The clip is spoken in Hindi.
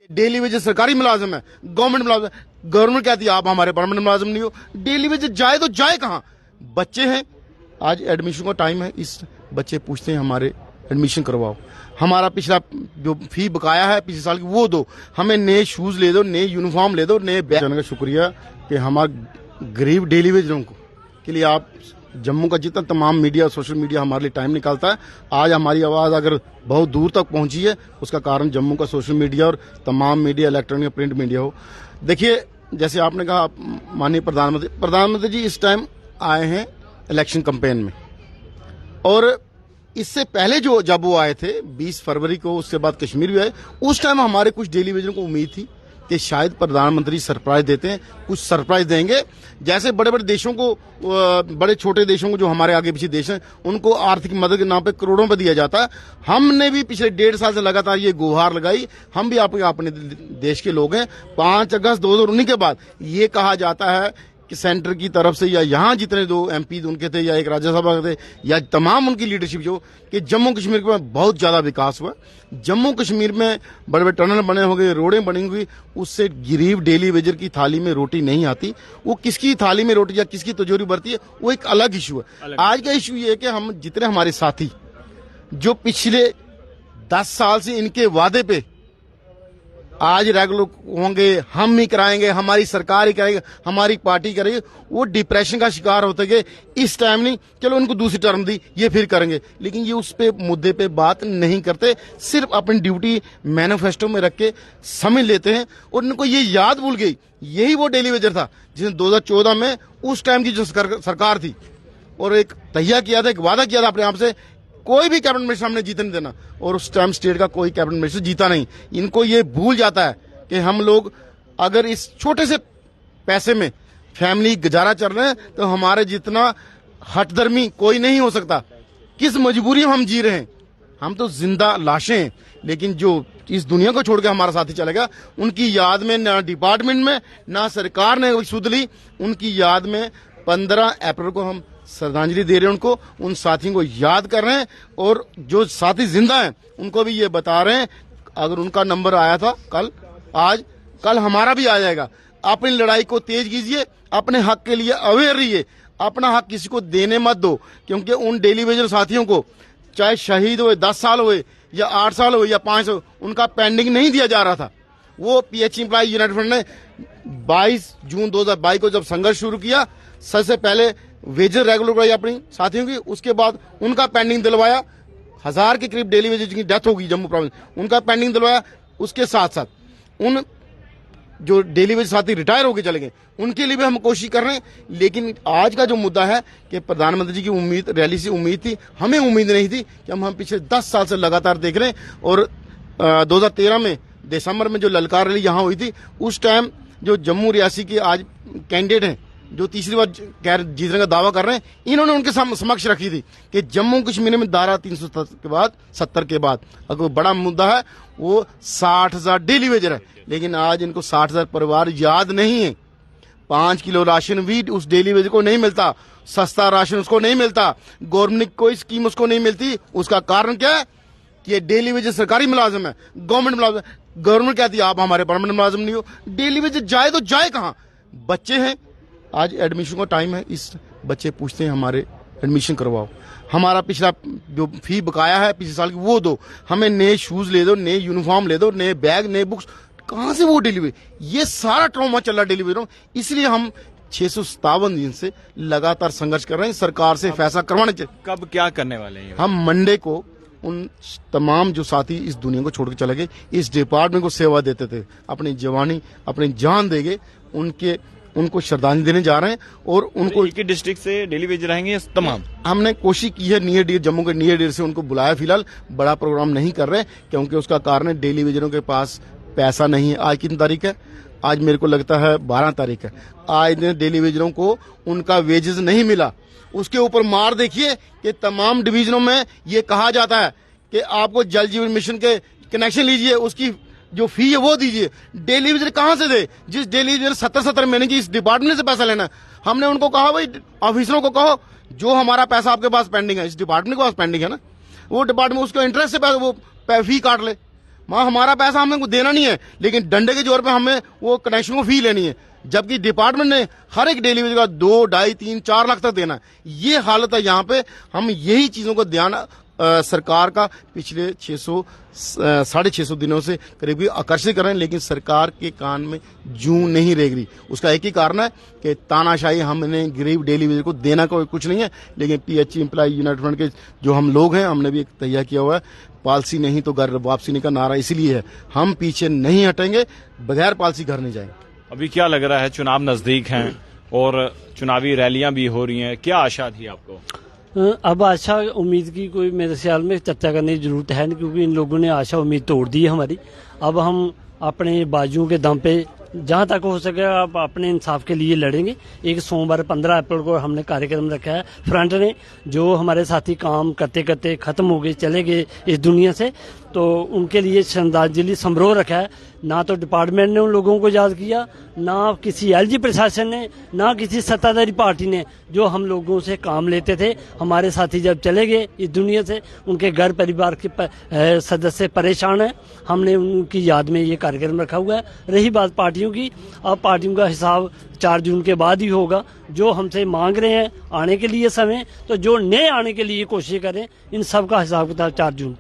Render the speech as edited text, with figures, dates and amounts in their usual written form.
डेली वेजेस सरकारी मुलाजिम है, गवर्नमेंट मुलाजिम। गवर्नमेंट कहती है आप हमारे परमानेंट मुलाजिम नहीं हो। डेली वेजेस जाए तो जाए कहाँ? बच्चे हैं, आज एडमिशन का टाइम है, इस बच्चे पूछते हैं हमारे एडमिशन करवाओ, हमारा पिछला जो फी बकाया है पिछले साल की वो दो, हमें नए शूज ले दो, नए यूनिफॉर्म ले दो, नए बैग। का शुक्रिया कि हमारे गरीब डेली वेजरों को के लिए आप जम्मू का जितना तमाम मीडिया सोशल मीडिया हमारे लिए टाइम निकालता है। आज हमारी आवाज़ अगर बहुत दूर तक पहुंची है उसका कारण जम्मू का सोशल मीडिया और तमाम मीडिया, इलेक्ट्रॉनिक प्रिंट मीडिया हो। देखिए, जैसे आपने कहा माननीय प्रधानमंत्री जी इस टाइम आए हैं इलेक्शन कैंपेन में, और इससे पहले जब वो आए थे 20 फरवरी को, उसके बाद कश्मीर भी आए, उस टाइम हमारे कुछ डेली वेजरों को उम्मीद थी कि शायद प्रधानमंत्री सरप्राइज देते हैं, कुछ सरप्राइज देंगे। जैसे बड़े बड़े देशों को, बड़े छोटे देशों को जो हमारे आगे पीछे देश हैं, उनको आर्थिक मदद के नाम पे करोड़ों पे दिया जाता है। हमने भी पिछले 1.5 साल से लगातार ये गुहार लगाई। हम भी अपने देश के लोग हैं। 5 अगस्त 2019 के बाद ये कहा जाता है कि सेंटर की तरफ से या यहाँ जितने 2 MP उनके थे या एक राज्यसभा के थे या तमाम उनकी लीडरशिप जो, कि जम्मू कश्मीर में बहुत ज्यादा विकास हुआ। जम्मू कश्मीर में बड़े बड़े टनल बने हो गए, रोडें बनी हुई, उससे गरीब डेली वेजर की थाली में रोटी नहीं आती। वो किसकी थाली में रोटी या किसकी तिजोरी भरती है वो एक अलग इशू है। आज का इशू ये है कि हम जितने हमारे साथी जो पिछले 10 साल से इनके वादे पे आज रेगुलर होंगे, हम ही कराएंगे, हमारी सरकार ही करेगी, हमारी पार्टी करेगी, वो डिप्रेशन का शिकार होते गए। इस टाइम नहीं, चलो उनको दूसरी टर्म दी, ये फिर करेंगे, लेकिन ये उस पे मुद्दे पे बात नहीं करते, सिर्फ अपनी ड्यूटी मैनिफेस्टो में रख के समझ लेते हैं। और उनको ये याद भूल गई, यही वो डेली वेजर था जिसने 2014 में उस टाइम की जो सरकार थी और एक तैयार किया था, एक वादा किया था अपने आप से, कोई भी कैबिनेट मिनिस्टर हमने जीतने देना, और उस टाइम स्टेट का कोई कैबिनेट मिनिस्टर जीता नहीं। इनको ये भूल जाता है कि हम लोग अगर इस छोटे से पैसे में फैमिली गुजारा चल रहे हैं तो हमारे जितना हठधर्मी कोई नहीं हो सकता। किस मजबूरी में हम जी रहे हैं, हम तो जिंदा लाशें हैं। लेकिन जो इस दुनिया को छोड़ के हमारा साथी चलेगा, उनकी याद में ना डिपार्टमेंट में ना सरकार ने सुध ली, उनकी याद में 15 अप्रैल को हम श्रद्धांजलि दे रहे हैं उनको, उन साथियों को याद कर रहे हैं। और जो साथी जिंदा हैं उनको भी ये बता रहे हैं, अगर उनका नंबर आया था कल, आज कल हमारा भी आ जाएगा। अपनी लड़ाई को तेज कीजिए, अपने हक के लिए अवेयर रहिए, अपना हक किसी को देने मत दो, क्योंकि उन डेली वेजर साथियों को चाहे शहीद हुए 10 साल हुए या 8 साल हुए या 5 हुए, उनका पेंडिंग नहीं दिया जा रहा था। वो PH एम्प्लॉय यूनाइटेड फ्रंट ने 22 जून 2022 को जब संघर्ष शुरू किया, सबसे पहले वेजर रेगुलर कराई अपनी साथियों की, उसके बाद उनका पेंडिंग दिलवाया। 1000 के करीब डेली वेजर की डेथ होगी जम्मू प्रोविंस, उनका पेंडिंग दिलवाया। उसके साथ साथ उन जो डेली वेजर साथी रिटायर होकर चले गए उनके लिए भी हम कोशिश कर रहे हैं। लेकिन आज का जो मुद्दा है कि प्रधानमंत्री जी की उम्मीद, रैली से उम्मीद थी, हमें उम्मीद नहीं थी कि हम पिछले 10 साल से लगातार देख रहे हैं। और 2013 में दिसंबर में जो ललकार रैली यहाँ हुई थी, उस टाइम जो जम्मू रियासी के आज कैंडिडेट हैं जो तीसरी बार जीतने का दावा कर रहे हैं, इन्होंने उनके समक्ष रखी थी कि जम्मू कश्मीर में धारा 370 के बाद 70 के बाद अगर बड़ा मुद्दा है वो 60,000 डेली वेजर है। लेकिन आज इनको 60,000 परिवार याद नहीं है। 5 किलो राशन भी उस डेली वेजर को नहीं मिलता, सस्ता राशन उसको नहीं मिलता, गवर्नमेंट कोई स्कीम उसको नहीं मिलती। उसका कारण क्या है कि ये डेली वेजर सरकारी मुलाजिम है, गवर्नमेंट मुलाजिम। गवर्नमेंट कहती है आप हमारे परमानेंट मुलाजिम नहीं हो। डेली वेजर जाए तो जाए कहाँ? बच्चे हैं, आज एडमिशन का टाइम है, इस बच्चे पूछते हैं हमारे एडमिशन करवाओ, हमारा पिछला जो फी बकाया है पिछले साल की वो दो, हमें नए शूज ले दो, नए यूनिफॉर्म ले दो, नए बैग, नए बुक्स। कहाँ से वो डिलीवरी? ये सारा ट्रॉमा चल रहा डिलीवरी। इसलिए हम 657 दिन से लगातार संघर्ष कर रहे हैं सरकार से फैसला करवाने चाहिए। कब क्या करने वाले हैं? हम मंडे को उन तमाम जो साथी इस दुनिया को छोड़ के चले गए, इस डिपार्टमेंट को सेवा देते थे, अपनी जवानी अपनी जान देंगे, उनको श्रद्धांजलि देने जा रहे हैं। और उनको एक ही डिस्ट्रिक्ट से डेली वेजर रहेंगे तमाम। हमने कोशिश की है नियर डियर, जम्मू के नियर डियर से उनको बुलाया। फिलहाल बड़ा प्रोग्राम नहीं कर रहे क्योंकि उसका कारण है डेली वेजरों के पास पैसा नहीं है। आज कितनी तारीख है? आज मेरे को लगता है 12 तारीख है। आज डेली वेजरों को उनका वेजेस नहीं मिला। उसके ऊपर मार देखिए कि तमाम डिवीजनों में ये कहा जाता है कि आपको जल जीवन मिशन के कनेक्शन लीजिए, उसकी जो फी है वो दीजिए। डेली वेजर कहां से दे? जिस डेली वेजर 70 महीने की इस डिपार्टमेंट से पैसा लेना। हमने उनको कहा भाई ऑफिसरों को कहो जो हमारा पैसा आपके पास पेंडिंग है, इस डिपार्टमेंट के पास पेंडिंग है ना, वो डिपार्टमेंट उसका इंटरेस्ट से पैसा वो फी काट ले। माँ हमारा पैसा हमें को देना नहीं है, लेकिन डंडे के जोर पे हमें वो कनेक्शन को फी लेनी है, जबकि डिपार्टमेंट ने हर एक डेली वेज का 2, 2.5, 3, 4 लाख तक देना है। ये हालत है यहाँ पे। हम यही चीजों को ध्यान सरकार का पिछले 650 दिनों से करीब आकर्षित कर रहे हैं, लेकिन सरकार के कान में जूं नहीं रेंग रही। उसका एक ही कारण है कि तानाशाही हमने गरीब डेली वेज को देना कोई कुछ नहीं है, लेकिन पीएचई एम्प्लॉय यूनाइटेड फ्रंट के जो हम लोग हैं, हमने भी एक तैयार किया हुआ है, पॉलिसी नहीं तो घर वापसी नहीं का नारा इसीलिए है। हम पीछे नहीं हटेंगे, बगैर पॉलिसी घर नहीं जाएंगे। अभी क्या लग रहा है, चुनाव नजदीक हैं और चुनावी रैलियां भी हो रही हैं, क्या आशा थी आपको? अब आशा उम्मीद की कोई मेरे ख्याल में चर्चा करने की जरूरत है नहीं, क्योंकि इन लोगों ने आशा उम्मीद तोड़ दी है हमारी। अब हम अपने बाजुओं के दम पे जहां तक हो सके आप अपने इंसाफ के लिए लड़ेंगे। एक सोमवार 15 अप्रैल को हमने कार्यक्रम रखा है फ्रंट ने, जो हमारे साथी काम करते करते खत्म हो गए, चले गए इस दुनिया से, तो उनके लिए श्रद्धांजलि समारोह रखा है। ना तो डिपार्टमेंट ने उन लोगों को याद किया, ना किसी एलजी प्रशासन ने, ना किसी सत्ताधारी पार्टी ने, जो हम लोगों से काम लेते थे। हमारे साथी जब चले गए इस दुनिया से, उनके घर परिवार के सदस्य परेशान हैं। हमने उनकी याद में ये कार्यक्रम रखा हुआ है। रही बात पार्टियों की, अब पार्टियों का हिसाब 4 जून के बाद ही होगा। जो हमसे मांग रहे हैं आने के लिए समय, तो जो नए आने के लिए कोशिश करें, इन सब का हिसाब किताब 4 जून को।